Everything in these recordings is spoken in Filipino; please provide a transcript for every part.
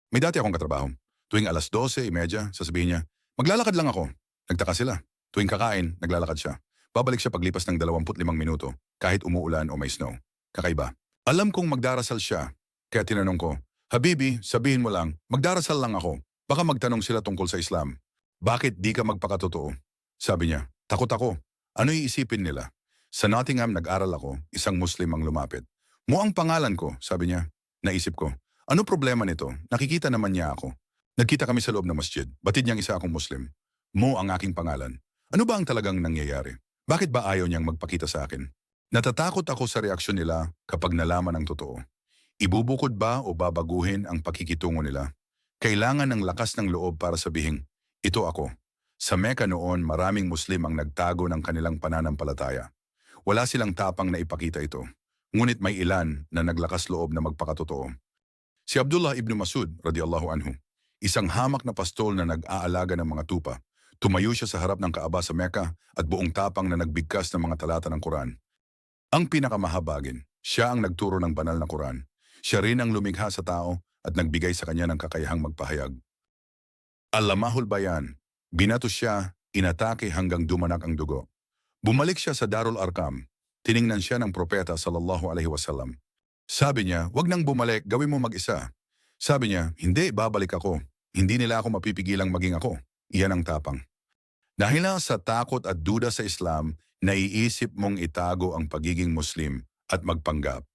May dati akong katrabaho. Tuwing alas 12:30, sasabihin niya, maglalakad lang ako. Nagtaka sila. Tuwing kakain, naglalakad siya. Babalik siya paglipas ng 25 minuto, kahit umuulan o may snow. Kakaiba. Alam kong magdarasal siya, kaya tinanong ko, Habibi, sabihin mo lang, magdarasal lang ako. Baka magtanong sila tungkol sa Islam. Bakit di ka magpakatotoo? Sabi niya, takot ako. Ano iisipin nila? Sa Nottingham nag-aral ako, isang Muslim ang lumapit. Mo ang pangalan ko, sabi niya. Naisip ko, ano problema nito? Nakikita naman niya ako. Nagkita kami sa loob ng masjid. Batid niyang isa akong Muslim. Mo ang aking pangalan. Ano ba ang talagang nangyayari? Bakit ba ayaw niyang magpakita sa akin? Natatakot ako sa reaksyon nila kapag nalaman ang totoo. Ibubukod ba o babaguhin ang pakikitungo nila? Kailangan ng lakas ng loob para sabihin, ito ako. Sa Mecca noon, maraming Muslim ang nagtago ng kanilang pananampalataya. Wala silang tapang na ipakita ito. Ngunit may ilan na naglakas loob na magpakatotoo. Si Abdullah ibn Masud, radiyallahu anhu, isang hamak na pastol na nag-aalaga ng mga tupa. Tumayo siya sa harap ng Kaaba sa Mecca at buong tapang na nagbigkas ng mga talata ng Quran. Ang pinakamahabagin, siya ang nagturo ng banal na Quran. Siya rin ang lumikha sa tao at nagbigay sa kanya ng kakayahang magpahayag. Alamahul bayan, binato siya, inatake hanggang dumanak ang dugo. Bumalik siya sa Darul Arqam. Tiningnan siya ng propeta sallallahu alaihi wasallam. Sabi niya, wag nang bumalik, gawin mo mag-isa. Sabi niya, hindi, babalik ako. Hindi nila ako mapipigilang maging ako. Iyan ang tapang. Dahil na sa takot at duda sa Islam, naiisip mong itago ang pagiging Muslim at magpanggap.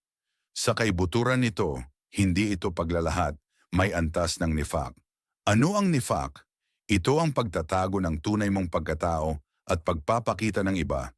Sa kaibuturan nito, hindi ito paglalahat, may antas ng nifaq. Ano ang nifaq? Ito ang pagtatago ng tunay mong pagkatao at pagpapakita ng iba